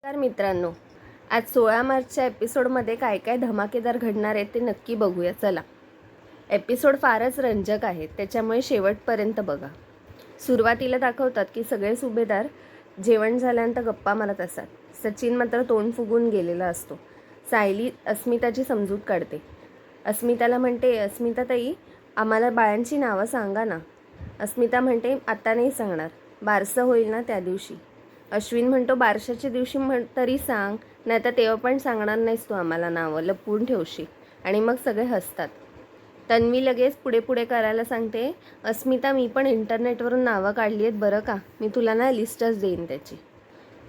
तर मित्रांनो, आज 16 मार्चच्या एपिसोडमध्ये काय काय धमाकेदार घडणार आहे ते नक्की बघूया. चला, एपिसोड फारच रंजक आहे, त्याच्यामुळे शेवटपर्यंत बघा. सुरुवातीला दाखवतात की सगळे सुभेदार जेवण झाल्यानंतर गप्पा मारत असतात. सचिन मात्र तोंड फुगून गेलेला असतो. सायली अस्मिताची समजूत काढते. अस्मिताला म्हणते, अस्मिता ताई, आम्हाला बाळांची नावं सांगा ना. अस्मिता म्हणते, आता नाही सांगणार, बारसं होईल ना त्या दिवशी. अश्विन म्हणतो, बारशाच्या दिवशी तरी सांग, नाही तर तेव्हा पण सांगणार नाहीस तू आम्हाला नावं, लपवून ठेवशील. आणि मग सगळे हसतात. तन्वी लगेच पुढे पुढे करायला सांगते, अस्मिता मी पण इंटरनेटवरून नावं काढली आहेत बरं का, मी तुला ना लिस्टच देईन त्याची.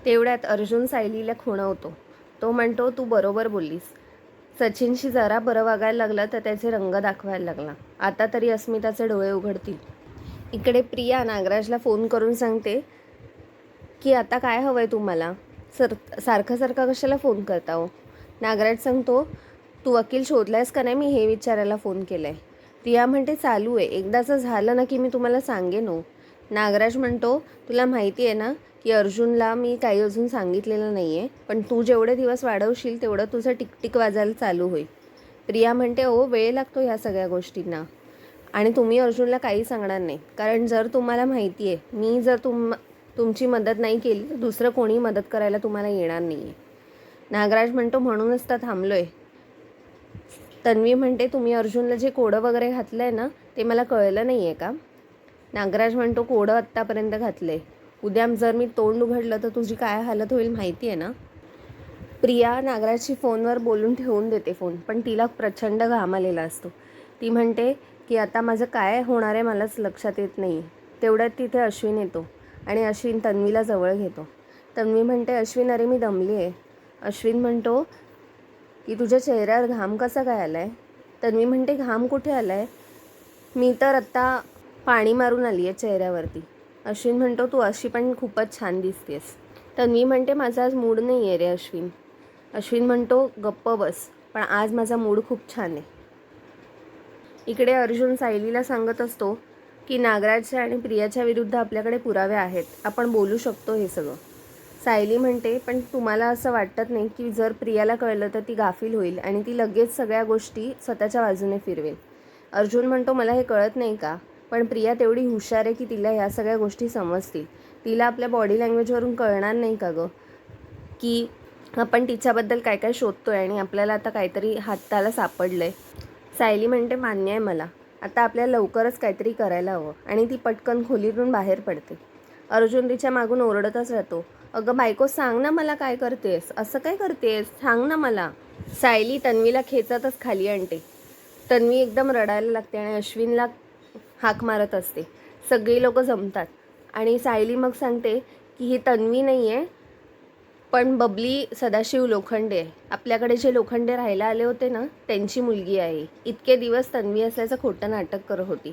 तेवढ्यात अर्जुन सायलीला खुणवतो. तो म्हणतो, तू बरोबर बोललीस. सचिनशी जरा बरं वागायला लागलं तर त्याचे रंग दाखवायला लागला. आता तरी अस्मिताचे डोळे उघडतील. इकडे प्रिया नागराजला फोन करून सांगते की आता काय हवं आहे तुम्हाला, सारखं सारखं कशाला फोन करता हो. नागराज सांगतो, तू वकील शोधलायस का नाही मी हे विचारायला फोन केला आहे. प्रिया म्हणते, चालू आहे, एकदाचं झालं ना की मी तुम्हाला सांगेन हो. नागराज म्हणतो, तुला माहिती आहे ना की अर्जुनला मी काही अजून सांगितलेलं नाही आहे, पण तू जेवढे दिवस वाढवशील तेवढं तुझं टिकटिक वाजायला चालू होईल. प्रिया म्हणते, हो वेळ लागतो ह्या सगळ्या गोष्टींना, आणि तुम्ही अर्जुनला काही सांगणार नाही, कारण जर तुम्हाला माहिती आहे मी जर तुमची मदत नाही केली तर दुसरं कोणी मदत करायला तुम्हाला येणार नाही आहे. नागराज म्हणतो, म्हणूनच तर थांबलो आहे. तन्वी म्हणते, तुम्ही अर्जुनला जे कोडं वगैरे घातलं आहे ना ते मला कळलं नाही आहे का. नागराज म्हणतो, कोडं आत्तापर्यंत घातलं आहे, उद्या जर मी तोंड उघडलं तर तुझी काय हालत होईल माहिती आहे ना. प्रिया नागराजची फोनवर बोलून ठेवून देते फोन, पण तिला प्रचंड घाम आलेला असतो. ती म्हणते की आता माझं काय होणार आहे मलाच लक्षात येत नाही. तेवढ्यात तिथे अश्विन येतो आणि अश्विन तन्वीला जवळ घेतो. तन्वी म्हणते, अश्विन अरे मी दमली आहे. अश्विन म्हणतो की तुझ्या चेहऱ्यावर घाम कसा काय आला आहे. तन्वी म्हणते, घाम कुठे आला आहे, मी तर आत्ता पाणी मारून आली आहे चेहऱ्यावरती. अश्विन म्हणतो, तू अशी पण खूपच छान दिसतेस. तन्वी म्हणते, माझा आज मूड नाही आहे रे अश्विन. अश्विन म्हणतो, गप्प बस, पण आज माझा मूड खूप छान आहे. इकडे अर्जुन सायलीला सांगत असतो की नागराजच्या आणि प्रियाच्या विरुद्ध आपल्याकडे पुरावे आहेत, आपण बोलू शकतो हे सगळं. सायली म्हणते, पण तुम्हाला असं वाटत नाही की जर प्रियाला कळलं तर ती गाफील होईल आणि ती लगेच सगळ्या गोष्टी स्वतःच्या बाजूने फिरवेल. अर्जुन म्हणतो, मला हे कळत नाही का, पण प्रिया तेवढी हुशार आहे की तिला ह्या सगळ्या गोष्टी समजतील. तिला आपल्या बॉडी लँग्वेजवरून कळणार नाही का गं की आपण तिच्याबद्दल काय काय शोधतोय आणि आपल्याला आता काहीतरी हाताला सापडलं आहे. सायली म्हणते, मान्य आहे मला, आता आपल्याला लवकरच काहीतरी करायला हवं, आणि ती पटकन खोलीतून बाहेर पडते. अर्जुन तिच्या मागून ओरडतच राहतो, अगं बायको सांग ना मला, काय करतेस, असं काय करतेस, सांग ना मला. सायली तन्वीला खेचतच खाली आणते. तन्वी एकदम रडायला लागते आणि अश्विनला हाक मारत असते. सगळी लोक जमतात आणि सायली मग सांगते की ही तन्वी नाही आहे, पण बबली सदाशिव लोखंडे आहे, आपल्याकडे जे लोखंडे राहायला आले होते ना त्यांची मुलगी आहे. इतके दिवस तन्वी असल्याचं खोटं नाटक करत होती.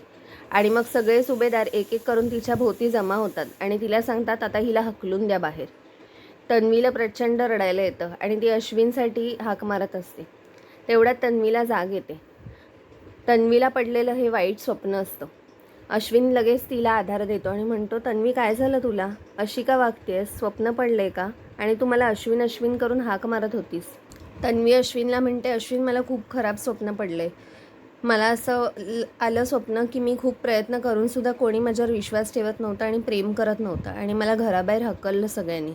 आणि मग सगळे सुभेदार एक एक करून तिच्या भोवती जमा होतात आणि तिला सांगतात, आता हिला हकलून द्या बाहेर. तन्वीला प्रचंड रडायला येतं आणि ती अश्विनसाठी हाक मारत असते. तेवढ्यात तन्वीला जाग येते. तन्वीला पडलेलं हे वाईट स्वप्न असतं. अश्विन लगेच तिला आधार देतो आणि म्हणतो, तन्वी काय झालं तुला, अशी का वागतेस, स्वप्न पडले का, आणि तू मला अश्विन अश्विन करून हाक मारत होतीस. तन्वी अश्विनला म्हणते, अश्विन मला खूप खराब स्वप्न पडले, मला असं आलं स्वप्न की मी खूप प्रयत्न करूनसुद्धा कोणी माझ्यावर विश्वास ठेवत नव्हता आणि प्रेम करत नव्हतं आणि मला घराबाहेर हकललं सगळ्यांनी.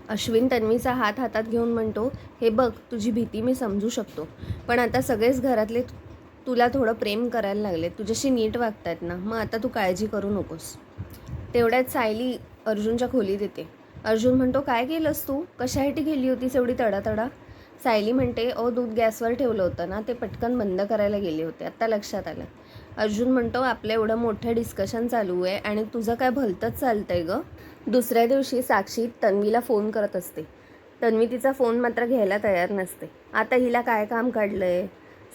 अश्विन तन्वीचा हात हातात घेऊन म्हणतो, हे बघ तुझी भीती मी समजू शकतो, पण आता सगळेच घरातले तुला थोडं प्रेम करायला लागले, तुझ्याशी नीट वागतायत ना, मग आता तू काळजी करू नकोस. तेवढ्यात सायली अर्जुनच्या खोलीत येते. अर्जुन म्हणतो, काय केलंस तू, कशासाठी गेली होतीस एवढी तडातडा. सायली म्हणते, दूध गॅसवर ठेवलं होतं ना, ते पटकन बंद करायला गेले होते, आत्ता लक्षात आलं. अर्जुन म्हणतो, आपलं एवढं मोठं डिस्कशन चालू आहे आणि तुझं काय भलतंच चालतंय गं. दुसऱ्या दिवशी साक्षी तन्वीला फोन करत असते. तन्वी तिचा फोन मात्र घ्यायला तयार नसते. आता हिला काय काम काढलं आहे.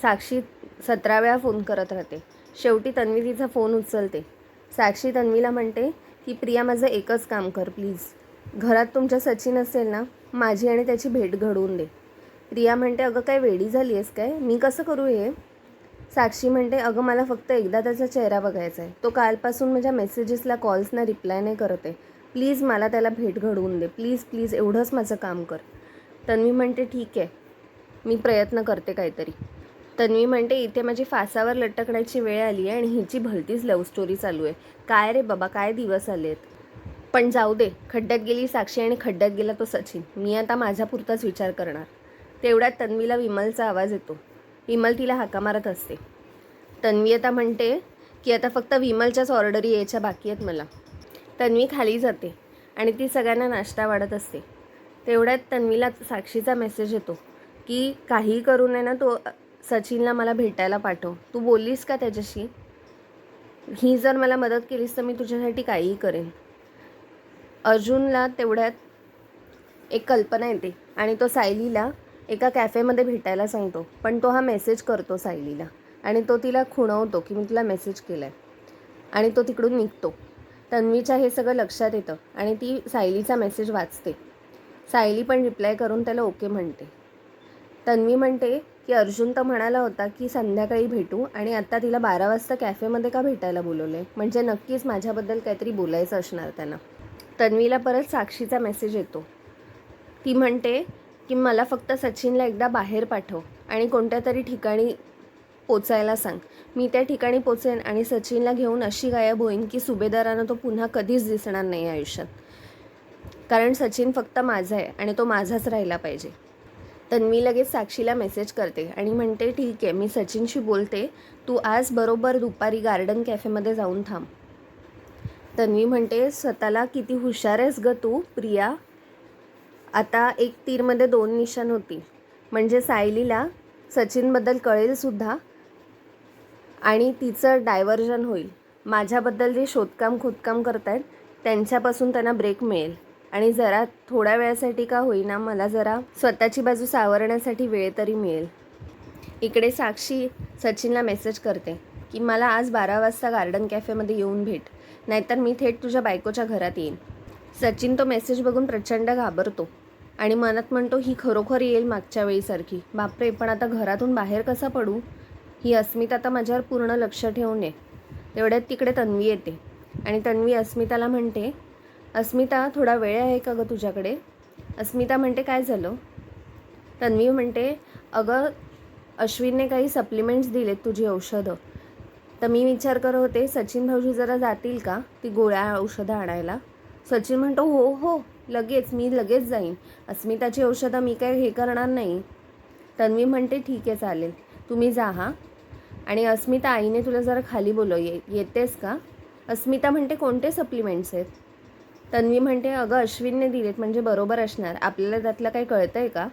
साक्षी 17 वेळा फोन करत राहते. शेवटी तन्वी तिचा फोन उचलते. साक्षी तन्वीला म्हणते की प्रिया, माझं एकच काम कर प्लीज, घरात तुमच्या सचिन असेल ना, माझी आणि त्याची भेट घडवून दे. प्रिया म्हणते, अगं काय वेडी झाली आहेस काय, मी कसं करू हे. साक्षी म्हणते, अगं मला फक्त एकदा त्याचा चेहरा बघायचा आहे, तो कालपासून माझ्या मेसेजेसला कॉल्सना रिप्लाय नाही करत आहे, प्लीज मला त्याला भेट घडवून दे, प्लीज प्लीज एवढंच माझं काम कर. तन्वी म्हणते ठीक आहे, मी प्रयत्न करते काहीतरी. तन्वी म्हणते इथे माझी फासावर लटकण्याची वेळ आली आहे आणि हिची भलतीच लव्ह स्टोरी चालू आहे. काय रे बाबा, काय दिवस आलेत. पण जाऊ दे, खड्ड्यात गेली साक्षी आणि खड्ड्यात गेला तो सचिन. मी आता माझ्यापुरताच विचार करणार. तेवढ्यात तन्वीला विमलचा आवाज येतो. विमल तिला हाका मारत असते. तन्वी आता म्हणते की आता फक्त विमलच्याच ऑर्डरी यायच्या बाकी आहेत मला. तन्वी खाली जाते आणि ती सगळ्यांना नाश्ता वाढत असते. तेवढ्यात तन्वीला साक्षीचा मेसेज येतो की काही करू नये ना, तो सचिनला मला भेटायला पाठव. तू बोललीस का त्याच्याशी? ही जर मला मदत केलीस तर मी तुझ्यासाठी काहीही करेन. अर्जुनला तेवढ्यात एक कल्पना येते आणि तो सायलीला एका कॅफेमध्ये भेटायला सांगतो. पण तो हा मेसेज करतो सायलीला आणि तो तिला खुणवतो की मी तुला मेसेज केला आहे आणि तो तिकडून निघतो. तन्वीच्या हे सगळं लक्षात येतं आणि ती सायलीचा मेसेज वाचते. सायली पण रिप्लाय करून त्याला ओके म्हणते. तन्वी म्हणते की अर्जुन तर म्हणाला होता की संध्याकाळी भेटू आणि आत्ता तिला 12 वाजता कॅफेमध्ये का भेटायला बोलवले, म्हणजे नक्कीच माझ्याबद्दल काहीतरी बोलायचं असणार त्यांना. तन्वीला परत साक्षीचा मेसेज येतो. ती म्हणते की मला फक्त सचिनला एकदा बाहेर पाठव आणि कोणत्या तरी ठिकाणी पोचायला सांग. मी त्या ठिकाणी पोचेन आणि सचिनला घेऊन अशी गायब होईन की सुभेदारानं तो पुन्हा कधीच दिसणार नाही आयुष्यात. कारण सचिन फक्त माझा आहे आणि तो माझाच राहिला पाहिजे. तन्वी लगेच साक्षीला मेसेज करते आणि म्हणते ठीक आहे, मी सचिनशी बोलते, तू आज बरोबर दुपारी गार्डन कॅफेमध्ये जाऊन थांब. तन्वी म्हणते स्वतःला किती हुशार आहेस ग तू प्रिया. आता एक तीरमध्ये 2 निशाण होती, म्हणजे सायलीला सचिनबद्दल कळेलसुद्धा आणि तिचं डायव्हर्जन होईल. माझ्याबद्दल जे खोदकाम करतायत त्यांच्यापासून त्यांना ब्रेक मिळेल आणि जरा थोड्या वेळासाठी का होईना मला जरा स्वतःची बाजू सावरण्यासाठी वेळ तरी मिळेल. इकडे साक्षी सचिनला मेसेज करते की मला आज 12 वाजता गार्डन कॅफेमध्ये येऊन भेट, नाहीतर मी थेट तुझ्या बायकोच्या घरात येईन. सचिन तो मेसेज बघून प्रचंड घाबरतो आणि मनात म्हणतो ही खरोखर येईल मागच्या वेळीसारखी. बापरे, पण आता घरातून बाहेर कसा पडू? ही अस्मिता आता माझ्यावर पूर्ण लक्ष ठेवून आहे. तेवढ्यात तिकडे तन्वी येते आणि तन्वी अस्मिताला म्हणते अस्मिता थोडा वेळ आहे का गं तुझ्याकडे? अस्मिता म्हणते काय झालं? तन्वी म्हणते अगं अश्विनने काही सप्लिमेंट्स दिलेत तुझी औषधं, तर मी विचार करत होते सचिन भाऊजी जरा जातील का ती गोळ्या औषधं आणायला. सचिन म्हणतो हो हो लगेच, मी लगेच जाईन. अस्मिताची औषधं मी काय हे करणार नाही. तन्वी म्हणते ठीक आहे चालेल, तुम्ही जा हां. आणि अस्मिता आईने तुला जरा खाली येतेस का? अस्मिता म्हणते कोणते सप्लिमेंट्स आहेत? तन्वी म्हणते अगं अश्विनने दिलेत, म्हणजे बरोबर असणार, आपल्याला त्यातलं काही कळतं आहे का?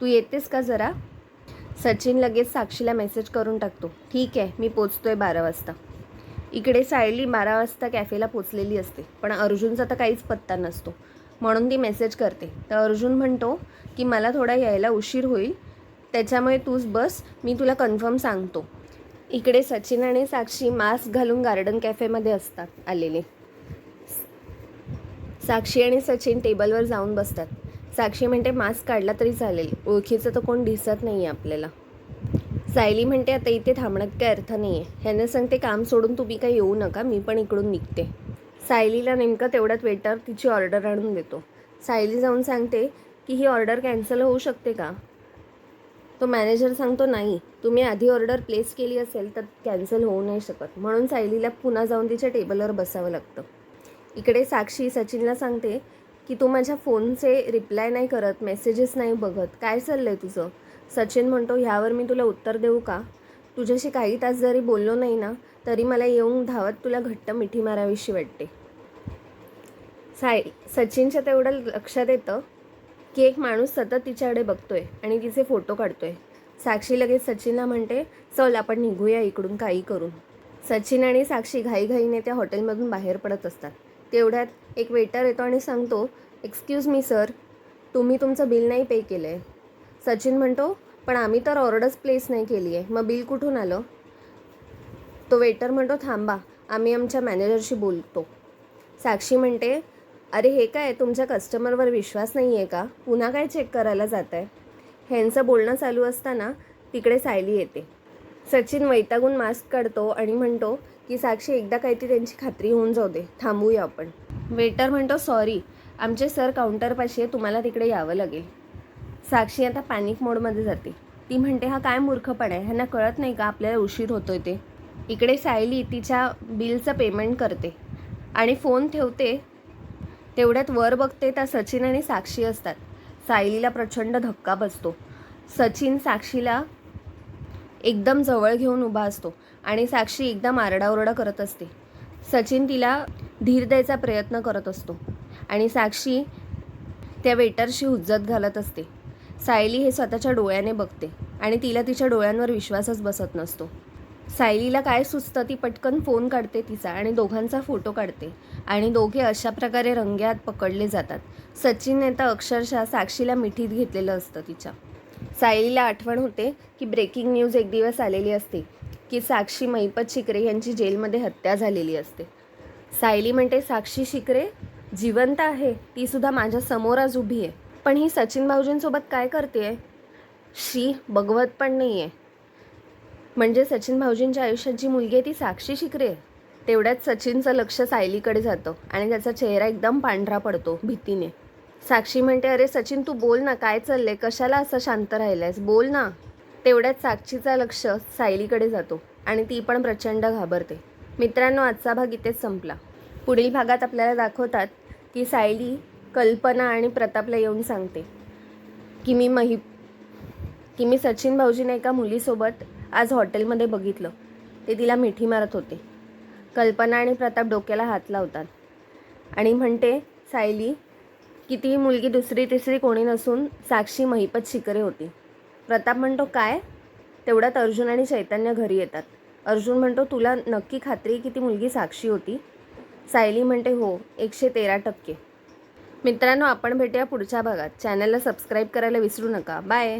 तू येतेस का जरा? सचिन लगेच साक्षीला मेसेज करून टाकतो ठीक आहे मी पोचतोय 12 वाजता. इकडे सायली 12 वाजता कॅफेला पोचलेली असते, पण अर्जुनचा तर काहीच पत्ता नसतो. म्हणून ती मेसेज करते तर अर्जुन म्हणतो की मला थोडा यायला उशीर होईल, त्याच्यामुळे तूच बस, मी तुला कन्फर्म सांगतो. इकडे सचिन आणि साक्षी मास्क घालून गार्डन कॅफेमध्ये असतात आलेले. साक्षी आणि सचिन टेबलवर जाऊन बसतात. साक्षी म्हणते मास्क काढला तरी चालेल, ओळखीचं तर कोण दिसत नाही आहे आपल्याला. सायली म्हणते आता इथे थांबण्यात काही अर्थ नाही आहे, ह्यानं सांगते काम सोडून तुम्ही काही येऊ नका, मी पण इकडून निघते. सायलीला नेमकं तेवढ्यात वेटर तिची ऑर्डर आणून देतो. सायली जाऊन सांगते की ही ऑर्डर कॅन्सल होऊ शकते का? तो मॅनेजर सांगतो नाही, तुम्ही आधी ऑर्डर प्लेस केली असेल तर कॅन्सल होऊ नाही शकत. म्हणून सायलीला पुन्हा जाऊन तिच्या टेबलवर बसावं लागतं. इकडे साक्षी सचिनला सांगते की तू माझ्या फोनचे रिप्लाय नाही करत, मेसेजेस नाही बघत, काय चाललं आहे तुझं? सचिन म्हणतो ह्यावर मी तुला उत्तर देऊ का? तुझ्याशी काही तास जरी बोललो नाही ना तरी मला येऊन धावत तुला घट्ट मिठी मारावीशी वाटते. सचिनच्या तेवढं लक्षात येतं की एक माणूस सतत तिच्याकडे बघतोय आणि तिचे फोटो काढतोय. साक्षी लगेच सचिनला म्हणते चल आपण निघूया इकडून काही करून. सचिन आणि साक्षी घाईघाईने त्या हॉटेलमधून बाहेर पडत असतात. तेवढ्यात एक वेटर येतो आणि सांगतो एक्सक्यूज मी सर, तुम्ही तुमचं बिल नाही पे केलं आहे. सचिन म्हणतो पण आम्ही तर ऑर्डरच प्लेस नाही केली आहे, मग बिल कुठून आलं? तो वेटर म्हणतो थांबा, आम्ही आमच्या मॅनेजरशी बोलतो. साक्षी म्हणते अरे हे काय, तुमच्या कस्टमरवर विश्वास नाही आहे का? पुन्हा काय चेक करायला जात आहे? ह्यांचं बोलणं चालू असताना तिकडे सायली येते. सचिन वैतागून मास्क काढतो आणि म्हणतो की साक्षी एकदा काही ती त्यांची खात्री होऊन जाऊ दे, थांबूया आपण. वेटर म्हणतो सॉरी, आमचे सर काउंटरपाशी आहे, तुम्हाला तिकडे यावं लागेल. साक्षी आता पॅनिक मोडमध्ये जाते. ती म्हणते हा काय मूर्खपणा आहे, ह्यांना कळत नाही का आपल्याला उशीर होतोय ते. इकडे सायली तिच्या बिलचं पेमेंट करते आणि फोन ठेवते. तेवढ्यात वर बघते तर सचिन आणि साक्षी असतात. सायलीला प्रचंड धक्का बसतो. सचिन साक्षीला एकदम जवळ घेऊन उभा असतो आणि साक्षी एकदम आरडाओरडा करत असते. सचिन तिला धीर द्यायचा प्रयत्न करत असतो आणि साक्षी त्या वेटरशी हुज्जत घालत असते. सायली हे स्वतःच्या डोळ्याने बघते आणि तिला तिच्या डोळ्यांवर विश्वासच बसत नसतो. सायलीला काय सुचतं, ती पटकन फोन काढते तिचा आणि दोघांचा फोटो काढते आणि दोघे अशा प्रकारे रंगेहात पकडले जातात. सचिनने तर अक्षरशः साक्षीला मिठीत घेतलेलं असतं तिच्या. सायलीला आठवण होते की ब्रेकिंग न्यूज एक दिवस आलेली असते की साक्षी महिपत शिकरे यांची जेलमध्ये हत्या झालेली असते. सायली म्हणते साक्षी शिकरे जिवंत आहे, ती सुद्धा माझ्या समोर आज उभी आहे. पण ही सचिन भाऊजींसोबत काय करते? शी बघवत पण नाही आहे. म्हणजे सचिन भाऊजींच्या आयुष्यात जी मुलगी आहे ती साक्षी शिकरे आहे. तेवढ्यात सचिनचं लक्ष सायलीकडे जातं आणि त्याचा चेहरा एकदम पांढरा पडतो भीतीने. साक्षी म्हणते अरे सचिन तू बोल ना, काय चाललंय, कशाला असं शांत राहिलंयस, बोल ना. तेवढ्यात साक्षीचा लक्ष सायलीकडे जातो आणि ती पण प्रचंड घाबरते. मित्रांनो, आजचा भाग इथेच संपला. पुढील भागात आपल्याला दाखवतात की सायली कल्पना आणि प्रतापला येऊन सांगते की मी सचिन भाऊजीने एका मुलीसोबत आज हॉटेलमध्ये बघितलं, ते तिला मिठी मारत होते. कल्पना आणि प्रताप डोक्याला हात लावतात आणि म्हणते सायली की ती मुलगी दुसरी तिसरी कोणी नसून साक्षी महिपत शिकरे होती. प्रताप म्हणतो काय? तेवढ्यात अर्जुन आणि चैतन्य घरी येतात. अर्जुन म्हणतो तुला नक्की खात्री की ती मुलगी साक्षी होती? सायली म्हणते हो, 113%. मित्रांनो, आपण भेटूया पुढच्या भागात. चॅनलला सबस्क्राईब करायला विसरू नका. बाय.